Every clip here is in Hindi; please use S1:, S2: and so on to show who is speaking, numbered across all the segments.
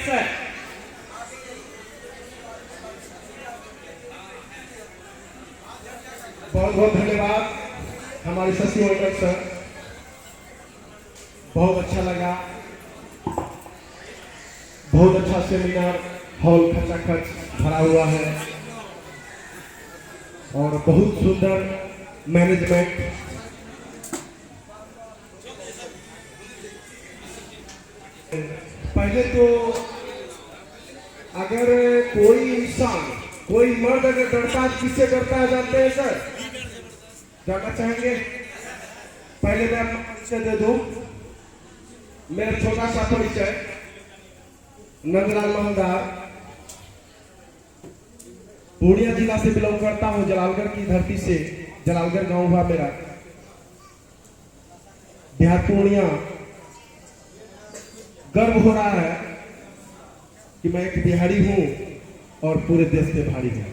S1: सर।
S2: बहुत बहुत धन्यवाद हमारे शशि मंडल सर, बहुत अच्छा लगा, बहुत अच्छा सेमिनार हॉल खचाखच भरा हुआ है और बहुत सुंदर मैनेजमेंट। पहले तो अगर कोई इंसान, कोई मर्द अगर डरता है, किससे डरता है जानते हैं सर? जानना चाहेंगे? पहले मैं अपना परिचय दे दूं। मेरा छोटा सा परिचय, नंदलाल महलदार, पूर्णिया जिला से बिलोंग करता हूं, जलालगढ़ की धरती से। जलालगढ़ गांव हुआ मेरा, बिहार पूर्णिया। गर्व हो रहा है कि मैं एक बिहारी हूं और पूरे देश के भारी हूं।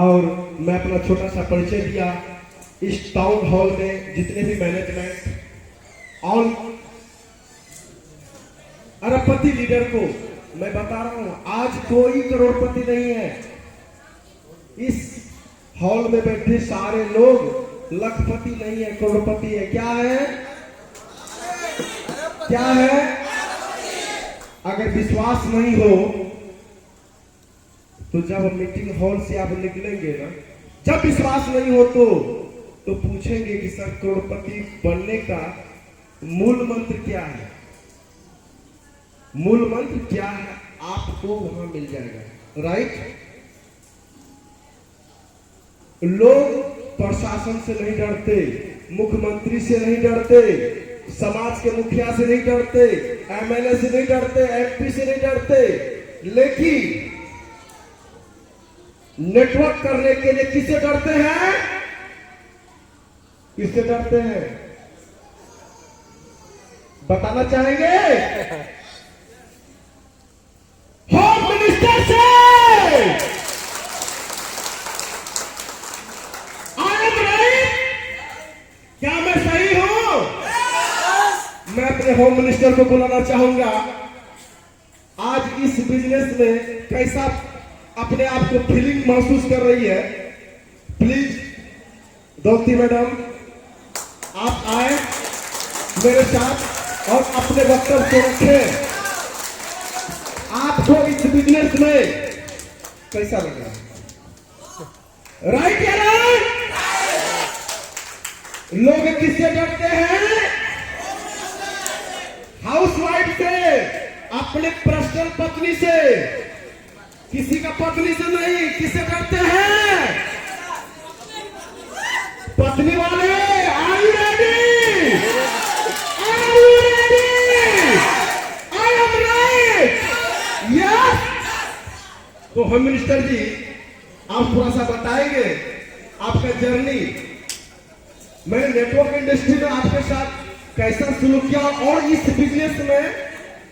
S2: और मैं अपना छोटा सा परिचय दिया। इस टाउन हॉल में जितने भी मैनेजमेंट और अरबपति लीडर को मैं बता रहा हूं, आज कोई करोड़पति नहीं है। इस हॉल में बैठे सारे लोग लखपति नहीं है, करोड़पति है। क्या है? क्या है? अगर विश्वास नहीं हो तो जब मीटिंग हॉल से आप निकलेंगे ना, जब विश्वास नहीं हो तो पूछेंगे कि सर करोड़पति बनने का मूल मंत्र क्या है? मूल मंत्र क्या है? आपको वहां मिल जाएगा। राइट? लोग प्रशासन से नहीं डरते, मुख्यमंत्री से नहीं डरते, समाज के मुखिया से नहीं डरते, एमएलए से नहीं डरते, एमपी से नहीं डरते, लेकिन नेटवर्क करने के लिए किससे डरते हैं? किससे डरते हैं? बताना चाहेंगे? होम मिनिस्टर से। क्या मैं सही हूं? मैं अपने होम मिनिस्टर को बुलाना चाहूंगा। आज इस बिजनेस में कैसा अपने आप को फीलिंग महसूस कर रही है? प्लीज द्रौपदी मैडम, आप आए मेरे साथ और अपने वक्तव्य को रखें। आपको इस बिजनेस में कैसा लग रहा है? राइट या राइट? लोग किससे डरते हैं? हाउसवाइफ से, अपने पर्सनल पत्नी से, किसी का पत्नी से नहीं। किससे डरते हैं? पत्नी वाले। Are you ready? Are you ready? I am right? Yes. तो होम मिनिस्टर जी, आप थोड़ा सा बताएंगे आपका जर्नी। मैंने नेटवर्क इंडस्ट्री में आपके साथ कैसा सुलूक किया और इस बिजनेस में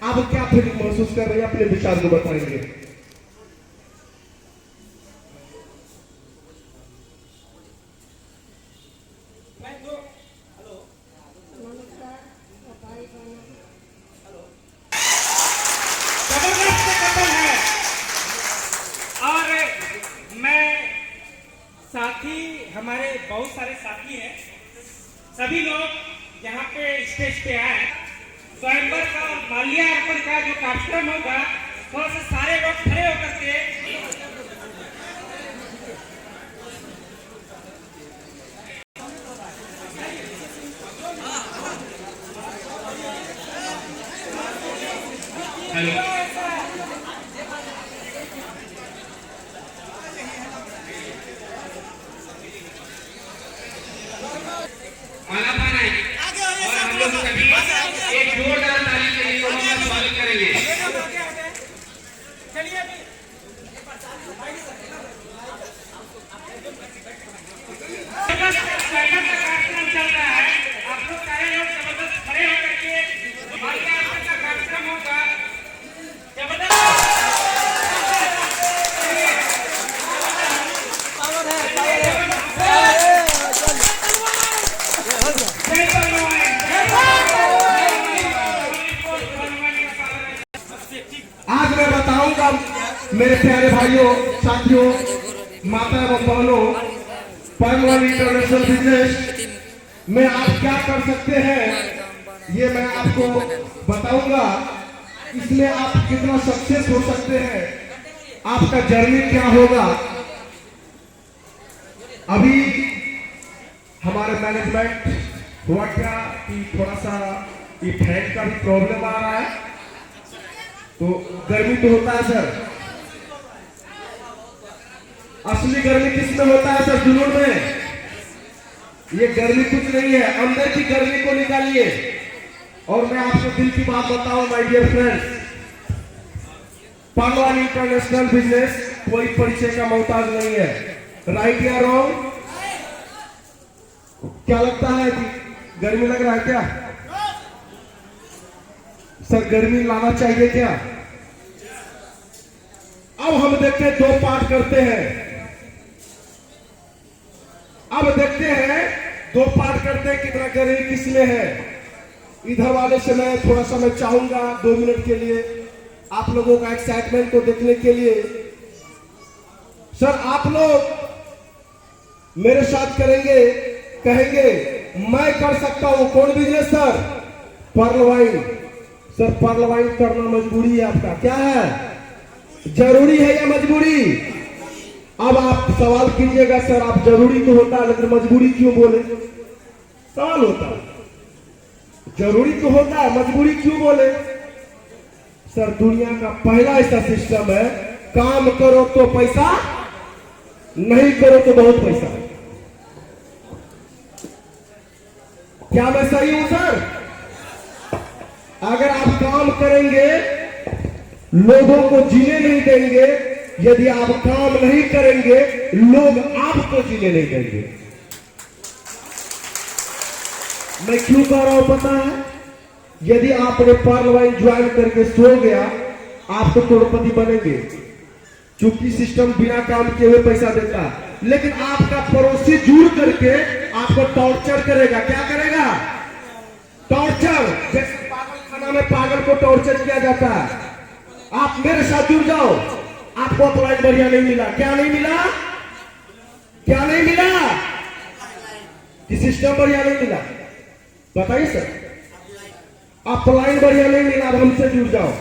S2: आप क्या फीलिंग महसूस कर रहे हैं, अपने विचार को बताएंगे।
S1: साथी, हमारे बहुत सारे साथी हैं, सभी लोग यहाँ पे स्टेज पे आए। स्वयंवर का माल्यार्पण का जो कार्यक्रम होगा, थोड़ा सा सारे लोग खड़े होकर के हेलो माला पाना है और हम लोग सभी एक जोरदार ताली के लिए उनका स्वागत करेंगे। चलिए अभी कार्यक्रम चल रहा है, आप लोग सारे लोग जबरदस्त खड़े होकर के माल्यार्पण का कार्यक्रम होगा। जबरदस्त
S2: चाहूंगा मेरे प्यारे भाइयों, साथियों, माता एवं बहनों, परमवन इंटरनेशनल बिजनेस में आप क्या कर सकते हैं ये मैं आपको बताऊंगा। इसमें आप कितना सक्सेस हो सकते हैं, आपका जर्नी क्या होगा। अभी हमारे मैनेजमेंट हुआ क्या कि थोड़ा सा ये फैन का भी प्रॉब्लम आ रहा है, तो गर्मी तो होता है सर। असली गर्मी किस में होता है सर? जुनून में। ये गर्मी कुछ नहीं है, अंदर की गर्मी को निकालिए। और मैं आपको दिल की बात बताऊं my dear friends, Paramvan international business कोई परिचय का मोहताज नहीं है। राइट या रॉन्ग? क्या लगता है कि गर्मी लग रहा है क्या सर? गर्मी लाना चाहिए क्या? अब हम देखते हैं, दो पार्ट करते हैं। अब देखते हैं, दो पार्ट करते हैं कितना गर्मी किसमें है। इधर वाले से मैं थोड़ा सा मैं चाहूंगा 2 मिनट के लिए आप लोगों का एक्साइटमेंट को देखने के लिए। सर आप लोग मेरे साथ करेंगे, कहेंगे मैं कर सकता हूं। कौन business sir? Pearl wine. Sir pearl wine करना मजबूरी है आपका, क्या है? जरूरी है या मजबूरी? अब आप सवाल कीजिएगा सर, आप जरूरी तो होता है लेकिन मजबूरी क्यों बोले? सवाल होता है, जरूरी तो होता है, मजबूरी क्यों बोले? सर दुनिया का पहला ऐसा सिस्टम है, काम करो तो पैसा, नहीं करो तो बहुत पैसा। क्या मैं सही हूं सर? अगर आप काम करेंगे, लोगों को जीने नहीं देंगे। यदि आप काम नहीं करेंगे, लोग आपको जीने नहीं देंगे। मैं क्यों कह रहा हूं पता है? यदि आपने पर्ल वाइन ज्वाइन करके सो गया, आप तो करोड़पति बनेंगे, क्योंकि सिस्टम बिना काम किए हुए पैसा देता है। लेकिन आपका पड़ोसी जुड़ करके आपको टॉर्चर करेगा। क्या करेगा? टॉर्चर। जैसे पागल खाना में पागल को टॉर्चर किया जाता है। आप मेरे साथ जुड़ जाओ, आपको अपलाइन बढ़िया नहीं मिला। क्या नहीं मिला? क्या नहीं मिला? कि सिस्टम बढ़िया नहीं मिला? बताइए सर। अपलाइन बढ़िया नहीं मिला, अब हमसे जुड़ जाओ,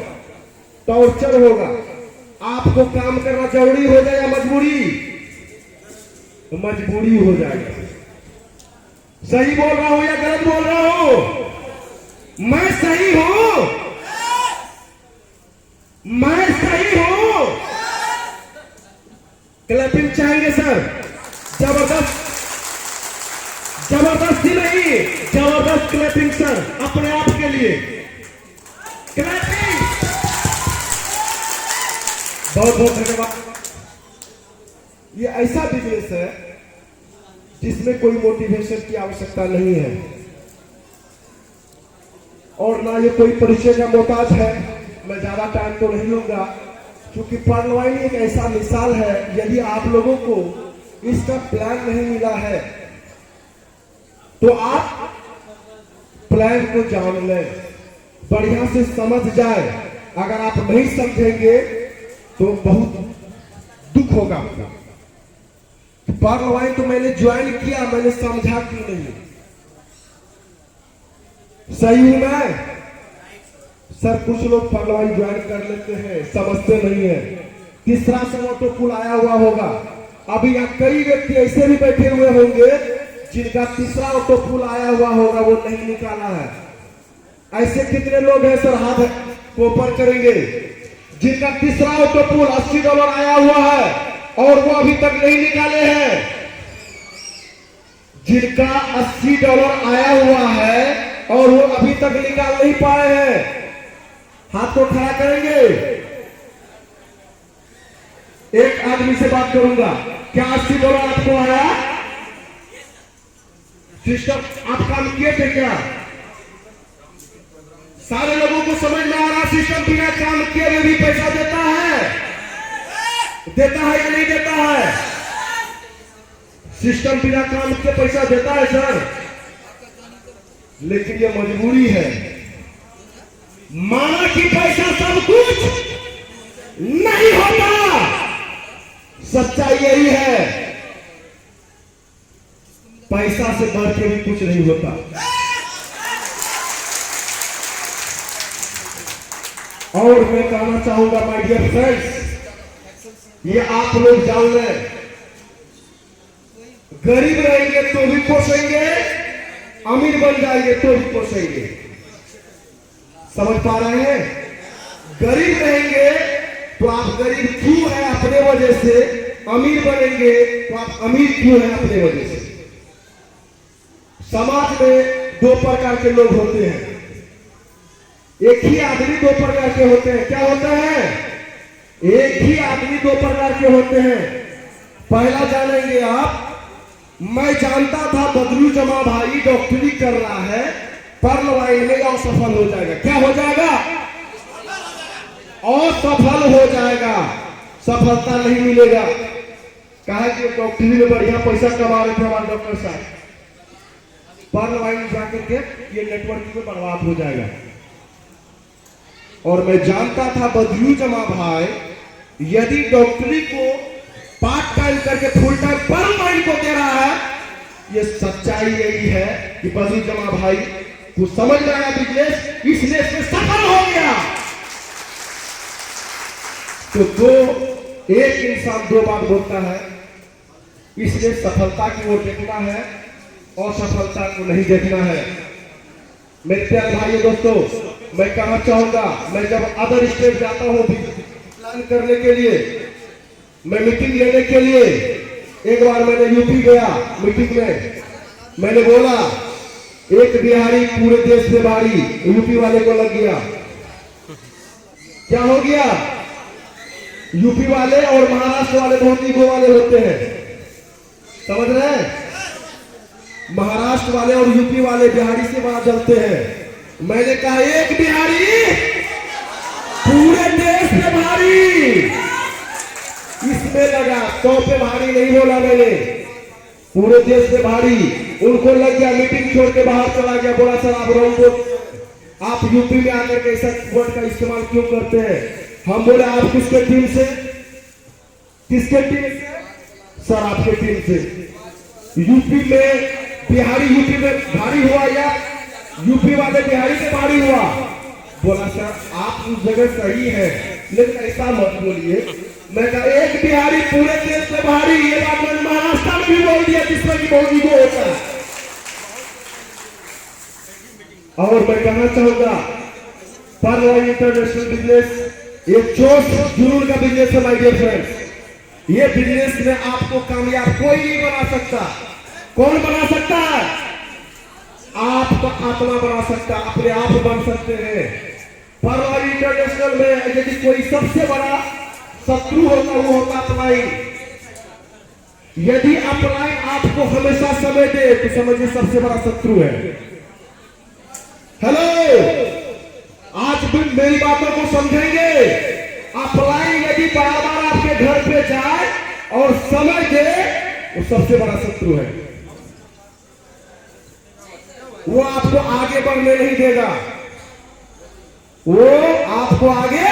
S2: टॉर्चर होगा। आपको काम करना जरूरी हो जाए या मजबूरी? मजबूरी हो जाएगा। सही बोल रहा हूं या गलत बोल रहा हूं? मैं सही हूं? मैं सही हूं? क्लैपिंग चाहेंगे सर? जबरदस्त, जबरदस्ती नहीं, जबरदस्त क्लैपिंग सर, अपने आप के लिए क्लैपिंग। बहुत बहुत धन्यवाद। ये ऐसा बिजनेस है जिसमें कोई मोटिवेशन की आवश्यकता नहीं है और ना ये कोई परिचय का मोहताज है। मैं ज्यादा टाइम तो नहीं लूंगा, क्योंकि पर्ल वाइन एक ऐसा मिसाल है। यदि आप लोगों को इसका प्लान नहीं मिला है तो आप प्लान को जान लें, बढ़िया से समझ जाए। अगर आप नहीं समझेंगे तो बहुत दुख होगा आपका। पर्ल वाइन तो मैंने ज्वाइन किया, मैंने समझा क्यों नहीं? सही हूं मैं? सर कुछ लोग पर्ल वाइन ज्वाइन कर लेते हैं, समझते नहीं है। तीसरा समय तो पुल आया हुआ होगा। अभी यहाँ कई व्यक्ति ऐसे भी बैठे हुए होंगे जिनका तीसरा ऑटो पुल आया हुआ होगा, वो नहीं निकाला है। ऐसे कितने लोग हैं सर? हाथ को ऊपर करेंगे जिनका तीसरा ऑटो पुल $80 आया हुआ है और वो अभी तक नहीं निकाले हैं। जिनका $80 आया हुआ है और वो अभी तक निकाल नहीं पाए हैं, हाथ को खड़ा करेंगे। एक आदमी से बात करूंगा, क्या $80 आपको आया? सिस्टम आप काम किए थे क्या? सारे लोगों को समझ में आ रहा सिस्टम बिना काम किए में भी पैसा देता है? देता है या नहीं देता है? सिस्टम बिना काम के पैसा देता है सर, लेकिन ये मजबूरी है। माना कि पैसा सब कुछ, नहीं होता। सच्चाई यही है, पैसा से बढ़ के भी कुछ नहीं होता। और मैं कहना चाहूंगा माय डियर फ्रेंड्स, ये आप लोग जान लें, गरीब रहेंगे तो भी पोसेंगे, अमीर बन जाएंगे तो भी पोसेंगे। समझ पा रहे हैं? गरीब रहेंगे तो आप गरीब क्यों है अपने वजह से, अमीर बनेंगे तो आप अमीर क्यों है अपने वजह से। समाज में दो प्रकार के लोग होते हैं, एक ही आदमी दो प्रकार के होते हैं। क्या होता है? एक ही आदमी दो प्रकार के होते हैं। पहला जानेंगे आप, मैं जानता था बदरू जमा भाई डॉक्टरी कर रहा है, पढ़ लाइन में असफल हो जाएगा। क्या हो जाएगा? असफल हो जाएगा, सफलता नहीं मिलेगा। कहा कि डॉक्टरी में बढ़िया पैसा कमा रहे थे हमारे डॉक्टर साहब, पढ़ लाइन जाकर के ये नेटवर्क में बर्बाद हो जाएगा। और मैं जानता था बदरू जमा भाई यदि डॉक्टरी को पार्ट टाइम करके फुल टाइम पर लाइन को दे रहा है, ये सच्चाई यही है कि बदरू जमा भाई को समझ में आया बिजनेस, इसलिए इसमें सफल हो गया। तो एक इंसान दो बात बोलता है, इसलिए सफलता की ओर देखना है और सफलता को नहीं देखना है। मेरे प्यारे भाइयों दोस्तों, मैं कहना चाहूंगा, मैं जब अदर स्टेट जाता हूं प्लान करने के लिए, मैं मीटिंग लेने के लिए, एक बार मैंने यूपी गया मीटिंग में, मैंने बोला एक बिहारी पूरे देश से भारी यूपी वाले को लग गया। क्या हो गया? यूपी वाले और महाराष्ट्र वाले बहुत ईगो वाले होते हैं, समझ रहे हैं? महाराष्ट्र वाले और यूपी वाले बिहारी से बड़ा जलते हैं। मैंने कहा एक बिहारी पूरे देश में भारी, इसमें लगा 100 पे भारी नहीं बोला मैंने, पूरे देश में भारी। उनको लग गया, मीटिंग छोड़ के बाहर चला गया, बोला सर आप रॉन्ग बोलते हैं, आप यूपी में आकर के ऐसा वर्ड का इस्तेमाल क्यों करते हैं। हम बोले आप किसके टीम से? किसके टीम से? सर आपके टीम से। यूपी में बिहारी यूपी में भारी हुआ या यूपी वाले बिहारी से भारी हुआ? बोला सर आप उस जगह सही है, लेकिन ऐसा मत बोलिए। मैं कहा एक बिहारी पूरे देश में भारी, ये बात मैंने महाराष्ट्र में भी बोल दिया जिसमें कि बहुत ईगो होता है। और मैं कहना चाहूंगा पर इंटरनेशनल बिजनेस ये जोश जुनून का बिजनेस है माय डियर फ्रेंड्स। ये बिजनेस में आपको कामयाब कोई नहीं बना सकता। कौन बना सकता है? आपका आत्मा बना सकता, अपने आप बन सकते हैं। पर इंटरनेशनल में यदि कोई सबसे बड़ा शत्रु होता वो होता अपलाइन। यदि अपलाइन आपको हमेशा समय दे तो समझिए सबसे बड़ा शत्रु है। हेलो, आज भी मेरी बातों को समझेंगे। अपलाइन यदि बार-बार आपके घर पे जाए और समय दे वो सबसे बड़ा शत्रु है। वो आपको आगे बढ़ने नहीं देगा, वो आपको आगे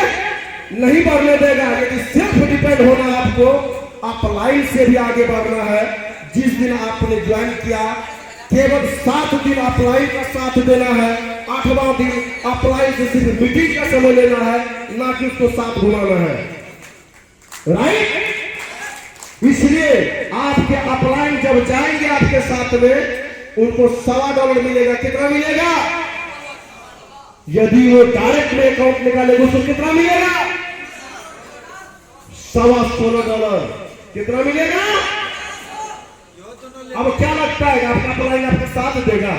S2: नहीं बढ़ने देगा। यदि सेल्फ डिपेंड होना है आपको, अपलाइन से भी आगे बढ़ना है। जिस दिन आपने ज्वाइन किया केवल 7 दिन अपलाइन का साथ देना है, 8वां दिन अपलाइन से सिर्फ मीटिंग का समय लेना है, ना कि उसको साथ घुमाना है। राइट? इसलिए आपके अपलाइन जब जाएंगे आपके साथ में, उनको $1.25 मिलेगा। कितना मिलेगा? यदि वो डायरेक्ट में अकाउंट निकालेगा उसको कितना मिलेगा? $16.25। कितना मिलेगा? अब क्या लगता है आपका अपलाइन आपके साथ देगा?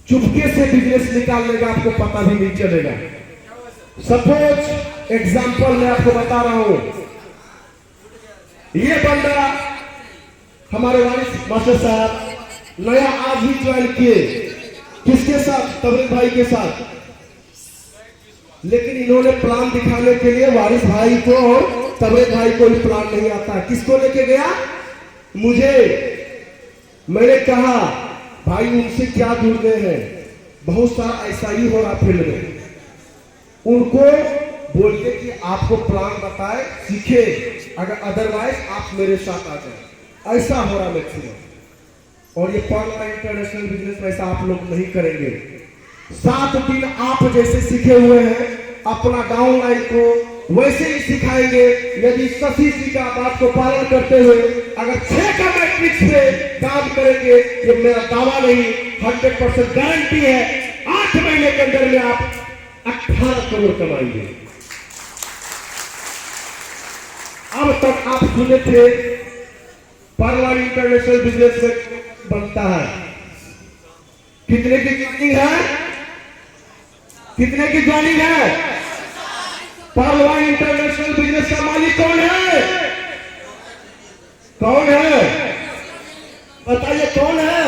S2: चुपके से बिजनेस निकाल लेगा, आपको पता भी नहीं चलेगा। सपोज एग्जांपल मैं आपको बता रहा हूं, ये बंदा हमारे वारिस मास्टर साहब नया आज ही ज्वाइन किए, किसके साथ? तबरेज भाई के साथ। लेकिन इन्होंने प्लान दिखाने के लिए वारिस भाई को और तबरेज भाई को भी प्लान नहीं आता। किसको लेके गया? मुझे। मैंने कहा भाई उनसे क्या जुड़ गए हैं, बहुत सारा ऐसा ही हो रहा फील्ड में। उनको बोलिए कि आपको प्लान बताए, सीखे, अगर अदरवाइज आप मेरे साथ आ जाए। ऐसा हो रहा मैक्सिमम। और ये पर्ल इंटरनेशनल बिजनेस में ऐसा आप लोग नहीं करेंगे। 7 दिन आप जैसे सीखे हुए हैं अपना डाउनलाइन को वैसे ही सिखाएंगे। यदि शशि जी का बात को पालन करते हुए अगर 6 का मैट्रिक्स पे काम करेंगे, ये मेरा दावा नहीं 100% गारंटी है, 8 महीने के अंदर में आप 18 करोड़ कमाएंगे। अब तक आप सुने थे पर्ल इंटरनेशनल बिजनेस में बनता है। कितने की ज्वाइनिंग है? कितने की ज्वाइनिंग है? पर्ल इंटरनेशनल बिजनेस का मालिक कौन है? कौन है? बताइए कौन है?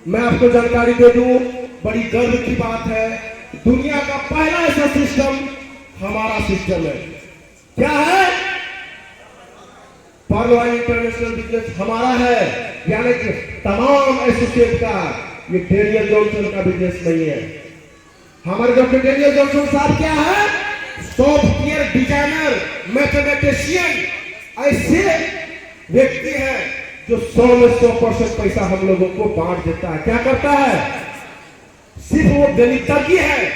S2: मैं आपको जानकारी दे दूं, बड़ी गर्व की बात है, दुनिया का पहला ऐसा सिस्टम हमारा सिस्टम है। क्या है? पर्ल इंटरनेशनल बिजनेस हमारा है, यानी कि तमाम एसोसिएट का। ये डेनियल जॉनसन का बिजनेस नहीं है। हमारे डॉक्टर डेनियल जॉनसन साहब क्या है? सॉफ्टवेयर डिजाइनर, मैथमेटिशियन, ऐसे व्यक्ति हैं जो 100 में 100% पैसा हम लोगों को बांट देता है। क्या करता है? सिर्फ वो गणितज्ञ है,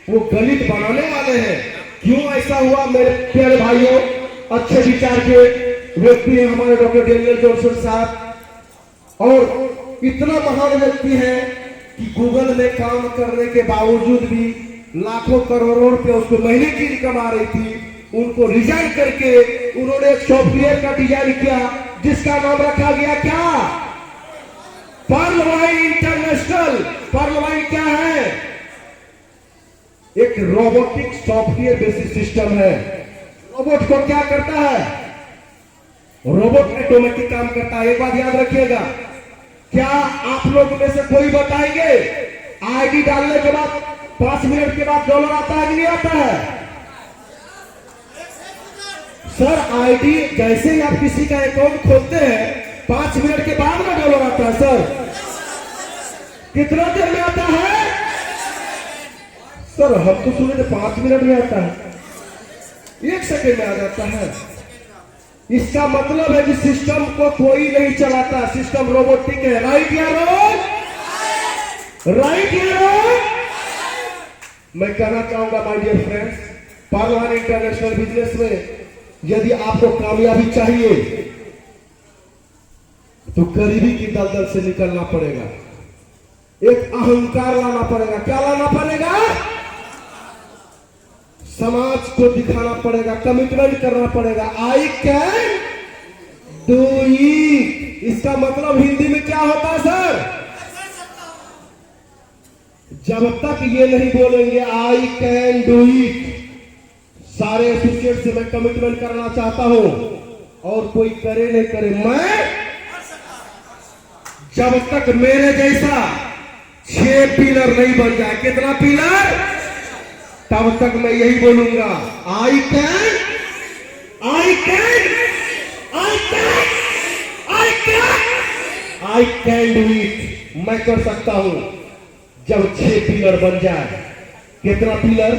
S2: वो गणित बनाने वाले हैं। क्यों ऐसा हुआ मेरे प्यारे भाइयों? अच्छे विचार के व्यक्ति हैं हमारे डॉक्टर डेनियल जॉनसन साहब, और इतना महान व्यक्ति है कि गूगल में काम करने के बावजूद भी लाखों करोड़ों रुपए उसको महीने की इनकम आ रही थी। उनको रिजाइन करके उन्होंने एक सॉफ्टवेयर का डिजाइन किया जिसका नाम रखा गया क्या? Perl international. पर्ल क्या है? एक रोबोटिक सॉफ्टवेयर बेसिस सिस्टम है। रोबोट को क्या करता है? रोबोट ऑटोमेटिक काम करता है। एक बात याद रखिएगा, क्या आप लोग में से कोई बताएंगे आईडी डालने के बाद 5 मिनट के बाद डॉलर आता है कि नहीं आता है? सर आईडी जैसे ही आप किसी का अकाउंट खोलते हैं 5 मिनट के बाद में डॉलर आता है। सर कितना देर में आता है? सर हम तो सुने थे 5 मिनट में आता है, 1 सेकेंड में आ जाता है। इसका मतलब है कि सिस्टम को कोई नहीं चलाता, सिस्टम रोबोटिक है। राइट या रॉन्ग? राइट या रॉन्ग? मैं कहना चाहूंगा my dear friends, pearl international business में यदि आपको कामयाबी चाहिए तो गरीबी की दलदल से निकलना पड़ेगा, एक अहंकार लाना पड़ेगा। क्या लाना पड़ेगा? समाज को दिखाना पड़ेगा, कमिटमेंट करना पड़ेगा। I can do it. इसका मतलब हिंदी में क्या होता है सर? जब तक ये नहीं बोलेंगे आई कैन डू इट, सारे एसोसिएट से मैं कमिटमेंट करना चाहता हूं, और कोई करे नहीं करे, मैं जब तक मेरे जैसा 6 पिलर नहीं बन जाए। कितना पिलर? तब तक मैं यही बोलूंगा, I can, I can, I can, I can, I can do it. मैं कर सकता हूं जब 6 पिलर बन जाए। कितना पिलर?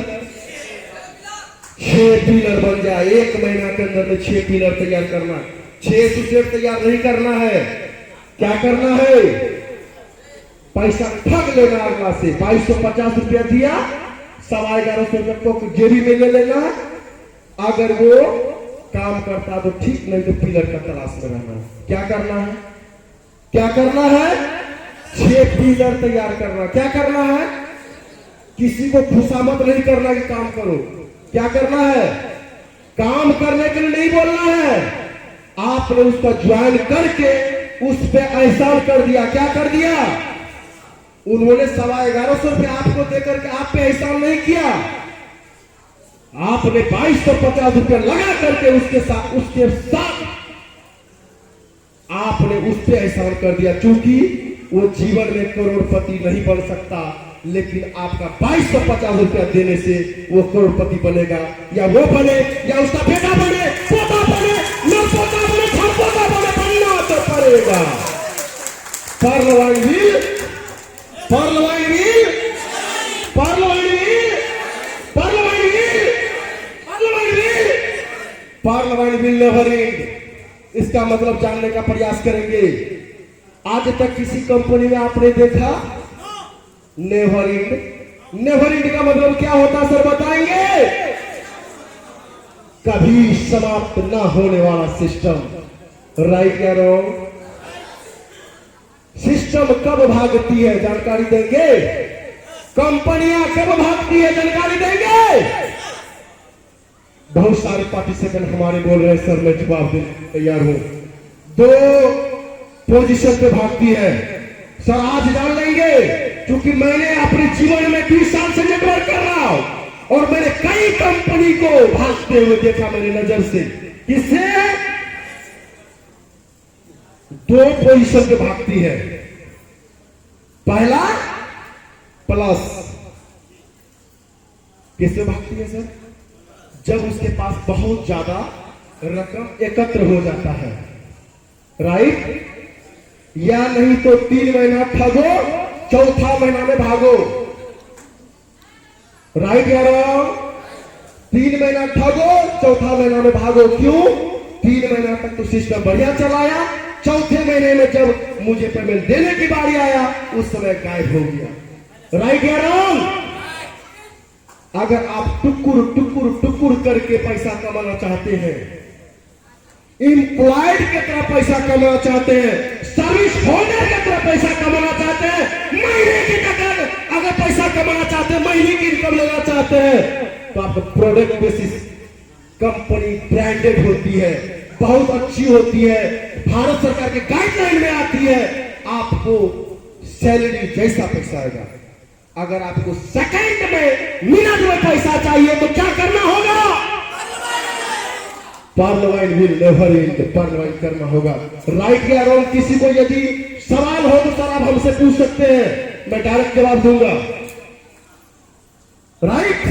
S2: 6 पिलर बन जाए। 1 महीना के अंदर में 6 पिलर तैयार करना। 6 एसोसिएट तैयार नहीं करना है। क्या करना है? पैसा ठग लेना अगला से। 2250 रुपया दिया, 1150 रुपये को जेबी में ले लेना। अगर वो काम करता तो ठीक, नहीं तो पिलर का तलाश में रहना। क्या करना है? क्या करना है? 6 पिलर तैयार करना। क्या करना है? किसी को खुशामत नहीं करना कि काम करो। क्या करना है? काम करने के लिए नहीं बोलना है, आपने उसका ज्वाइन करके उस पे एहसान कर दिया। क्या कर दिया? उन्होंने 1150 रुपये आपको देकर के आप पे एहसान नहीं किया, आपने 2250 रुपये लगा करके उसके साथ आपने उस पे एहसान कर दिया। क्योंकि वो जीवन में करोड़पति नहीं बन सकता, लेकिन आपका 2250 रुपया देने से वो करोड़पति बनेगा, या वो बने, या उसका बेटा बने, पोता बने, न पोता बने, पोता बने, बनना तो पड़ेगा। Pearl parliament will never end, इसका मतलब जानने का प्रयास करेंगे। आज तक किसी कंपनी में आपने देखा नेवर एंड? नेवर एंड का मतलब क्या होता सर बताएंगे? कभी समाप्त ना होने वाला सिस्टम। राइट या रॉन्ग? सिस्टम कब भागती है जानकारी देंगे? कंपनियां कब भागती है जानकारी देंगे? बहुत सारे पार्टिसिपेंट हमारे बोल रहे हैं सर मैं जवाब देने तैयार हूं। 2 पोजीशन पे भागती है सर, आज जान लेंगे। क्योंकि मैंने अपने जीवन में 20 साल से नेटवर्क कर रहा हूं और मैंने कई कंपनी को भागते हुए देखा मेरी नजर से। किससे? 2 पोजीशन पे भागती है। पहला प्लस, किससे भागती है सर? जब उसके पास बहुत ज्यादा रकम एकत्र हो जाता है, राइट? या नहीं तो 3 महीना ठगो, चौथा महीना में भागो। राइट या रॉन्ग? 3 महीना ठगो, चौथा महीना में भागो। क्यों? 3 महीना तक तो सिस्टम बढ़िया चलाया, चौथे महीने में जब मुझे पेमेंट देने की बारी आया उस समय गायब हो गया। राइट या रॉन्ग? अगर आप टुकुर टुकुर टुकुर करके पैसा कमाना चाहते हैं, एम्प्लॉयड की तरह पैसा कमाना चाहते हैं, सर्विस होल्डर की तरह पैसा कमाना चाहते हैं, महीने की टक्कर अगर पैसा कमाना चाहते हैं, महीने की इनकम लेना चाहते हैं, तो आपको प्रोडक्ट बेसिस कंपनी ब्रांडेड होती है, बहुत अच्छी होती है, भारत सरकार के गाइडलाइन में आती है, आपको सैलरी जैसा पैसा आएगा। अगर आपको सेकंड में मिनट में पैसा चाहिए तो क्या करना होगा? Parliament will never and, parliament करना होगा। राइट या रॉन्ग? किसी को यदि सवाल हो तो सर आप हमसे पूछ सकते हैं, मैं डायरेक्ट जवाब दूंगा। राइट?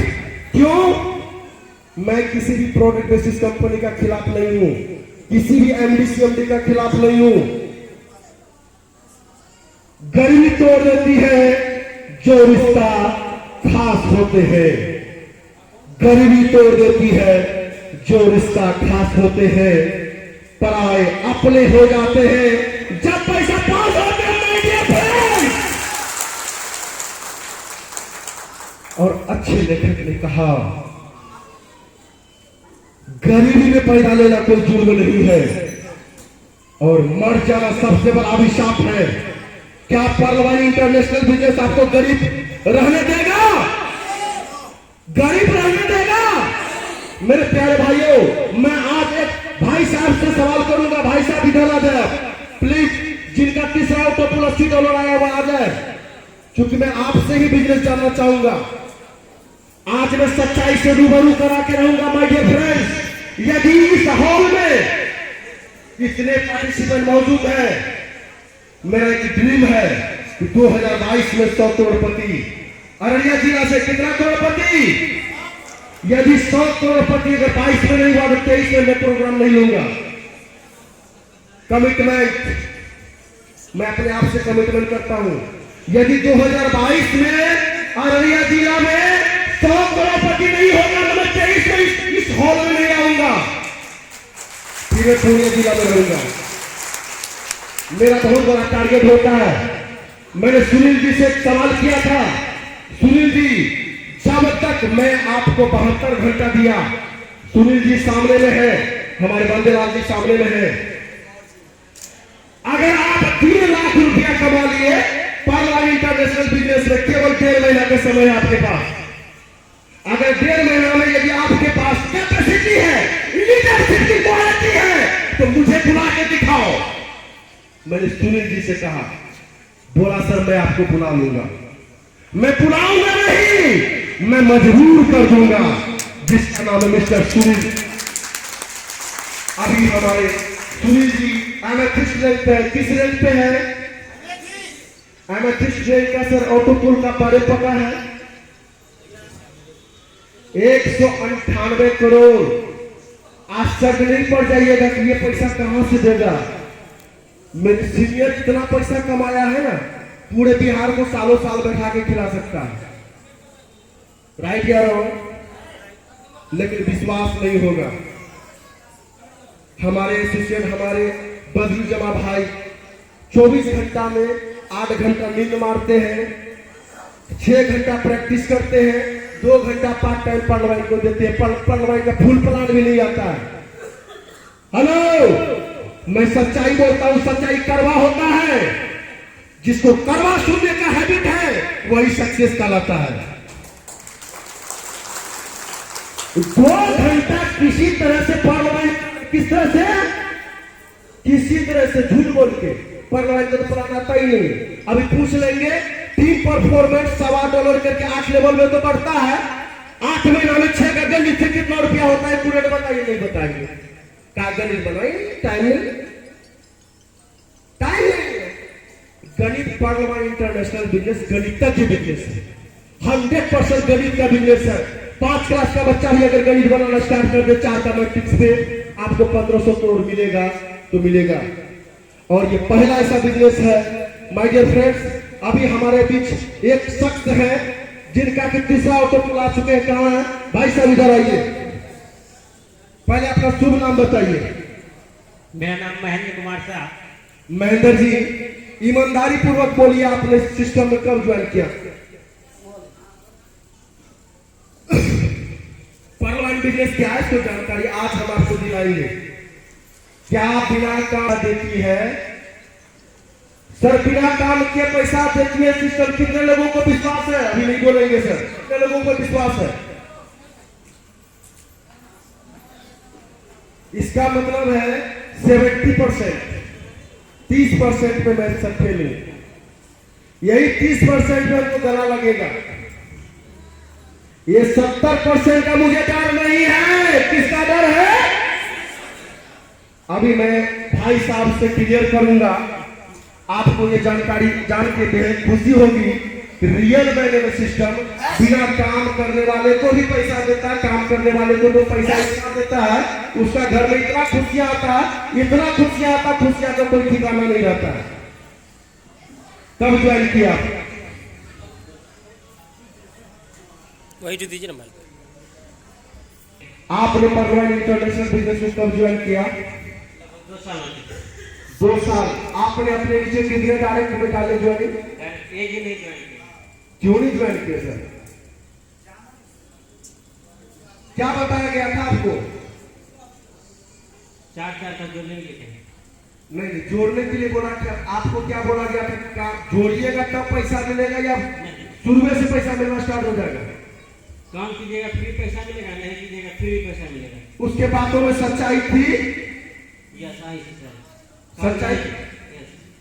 S2: क्यों? मैं किसी भी प्रोडक्ट बेसिस कंपनी का खिलाफ नहीं हूं, किसी भी एमडी सीएमडी का खिलाफ नहीं हूं। गरीबी तोड़ देती है जो रिश्ता खास होते हैं, गरीबी तोड़ देती है जो रिश्ता खास होते हैं, पराए अपने हो जाते हैं जब पैसा पास होते हैं। और अच्छे लेखक ने कहा गरीबी में पैदा लेना कोई जुर्म नहीं है और मर जाना सबसे बड़ा अभिशाप है। क्या पार्लियामेंट इंटरनेशनल बिजनेस आपको गरीब रहने देगा? गरीब रहने देगा? मेरे प्यारे भाइयों, मैं आज एक भाई साहब से सवाल करूंगा। भाई साहब इधर आ जाए प्लीज, जिनका तीसरा ऑटो पुल $80 आया हुआ आ जाए, क्योंकि मैं आपसे ही बिजनेस जानना चाहूंगा। आज मैं सच्चाई से रूबरू करा के रहूंगा माय डियर फ्रेंड्स। यदि इस हॉल में इतने पार्टिसिपेंट मौजूद हैं, मेरा एक ड्रीम है कि 2022 में 100 करोड़पति, अररिया जिला से कितना करोड़पति? यदि 100 करोड़पति अगर 22 में नहीं हुआ तो 23 में मैं प्रोग्राम नहीं लूंगा। कमिटमेंट, मैं अपने आप से कमिटमेंट करता हूं। यदि 2022 में अररिया जिला में 100 करोड़पति नहीं होगा तो मैं 23 में इस हॉल में नहीं आऊंगा, फिर मैं पूर्णिया जिला में रहूंगा। मेरा बहुत बड़ा टारगेट होता है। मैंने सुनील जी से एक सवाल किया था, सुनील जी जब तक मैं आपको 72 घंटा दिया, सुनील जी सामने में है, हमारे बंदेलाल जी सामने में है, अगर आप 3 लाख रुपया कमा लिए पार्लियामेंट इंटरनेशनल बिजनेस में केवल 1.5 महीना का समय है आपके पास, अगर 1.5 महीना में यदि आपके पास कैपेसिटी है, लीडरशिप की क्वालिटी है, तो मुझे बुला के दिखाओ। मैंने सुनील जी से कहा, बोला सर मैं आपको बुला लूंगा। मैं बुलाऊंगा नहीं, मैं मजबूर कर दूंगा, जिसका नाम है मिस्टर सुनील। अभी हमारे सुनील जी एमेथिस्ट रैंक पे है। किस रैंक पे है? एमेथिस्ट रैंक का सर ऑटो पुल का पारे पता है 198 करोड़। आश्चर्य नहीं पड़ जाइएगा कि ये पैसा कहां से देगा। मेरे सीनियर इतना पैसा कमाया है ना, पूरे बिहार को सालों साल बैठा के खिला सकता है। राइट या रॉन्ग? लेकिन विश्वास नहीं होगा। हमारे एसोसिएट हमारे बदरू जमा भाई 24 घंटा में 8 घंटा नींद मारते हैं, 6 घंटा प्रैक्टिस करते हैं, 2 घंटा पार्ट टाइम पढ़वाई को देते हैं। पढ़वाई का फुल प्लान भी नहीं आता है। हेलो, मैं सच्चाई बोलता हूं, सच्चाई करवा होता है। जिसको करवा सुनने का हैबिट है वही सक्सेस कहलाता है। 2 घंटा किसी तरह से पढ़वाई, किस तरह से, किसी तरह से झूठ बोल के पढ़वाई को तो प्लान आता ही नहीं। अभी पूछ लेंगे टीम परफॉर्मेंस $1.25 करके 8 लेवल में तो बढ़ता है। 8 महीना में 6 का गणित से कितना रुपया होता है पूरे बताइए, नहीं बताएंगे। का गणित बनाएंगे, टाइम नहीं, टाइम नहीं। गणित पढ़वा इंटरनेशनल बिजनेस गणितज्ञ बिजनेस है, 100% गणित का बिजनेस है। 5 क्लास का बच्चा भी अगर गणित बनाना स्टार्ट कर दे 4 का मैट्रिक्स पे, आपको 1500 करोड़ मिलेगा तो मिलेगा। और ये पहला ऐसा बिजनेस है माय डियर फ्रेंड्स। अभी हमारे बीच एक शख्स है जिनका कि तीसरा ऑटो पुल आ चुके हैं। कहां है भाई साहब, इधर आइए। पहले अपना शुभ नाम बताइए।
S1: मेरा नाम महेंद्र कुमार शाह।
S2: महेंद्र जी, ईमानदारी पूर्वक बोलिए, आपने सिस्टम में कब ज्वाइन किया? परवान बिजनेस क्या है इसको जानकारी आज हम आपको दिलाएंगे। क्या बिना काम देती है सर? बिना काम किए पैसा देती है सिस्टम। कितने लोगों को विश्वास है? अभी नहीं बोलेंगे सर, कितने लोगों को विश्वास है? इसका मतलब है 70%, 30% पे मैं सब फेल हूं। यही 30% में उनको गला लगेगा। ये 70% का मुझे डर नहीं है। किसका डर है? अभी मैं भाई साहब से क्लियर करूंगा। आपको ये जानकारी जान के बेहद खुशी होगी कि रियल मैनेजमेंट सिस्टम बिना काम करने वाले को भी पैसा देता है, काम करने वाले को तो पैसा इतना देता है, उसका घर में इतना खुशियां आता है, इतना खुशियां आता, खुशियां का कोई ठिकाना नहीं रहता है। कब ज्वाइन किया?
S3: वही जो दीजिए ना भाई।
S2: आपने परवान इंटरनेशनल बिजनेस में कब ज्वाइन किया?
S1: 2 साल
S2: 2 साल। आपने अपने नीचे कितने डायरेक्ट में डाले ज्वाइन?
S1: एक ही नहीं ज्वाइन किया।
S2: क्यों नहीं ज्वाइन किया सर? क्या बताया गया था आपको?
S1: 4 का जोड़ने के लिए।
S2: नहीं, जोड़ने के लिए बोला क्या? आपको क्या बोला गया था? काम जोड़िएगा तब पैसा मिलेगा या शुरू में से पैसा मिलना स्टार्ट हो जाएगा?
S1: काम कीजिएगा फ्री पैसा मिलेगा, नहीं कीजिएगा फ्री पैसा मिलेगा।
S2: उसके बातों में सच्चाई थी?
S1: यस, आई
S2: सच्चाई।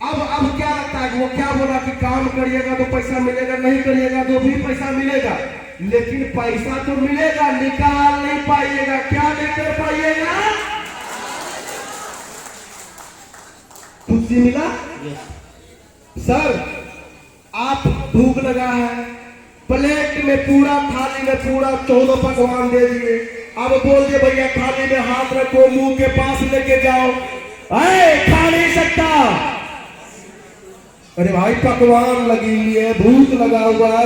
S2: अब क्या लगता है? वो क्या बोला कि काम करिएगा तो पैसा मिलेगा, नहीं करिएगा तो भी पैसा मिलेगा, लेकिन पैसा तो मिलेगा, निकाल नहीं पाइएगा। क्या नहीं कर पाइएगा? खुशी मिला? सर, आप भूख लगा है, प्लेट में पूरा, थाली में पूरा 14 पकवान दे दिए। अब बोल दे भैया थाली में हाथ रखो, मुंह के पास लेके जाओ, खा नहीं सकता। अरे भाई पकवान लगी हुई है, भूख लगा हुआ है।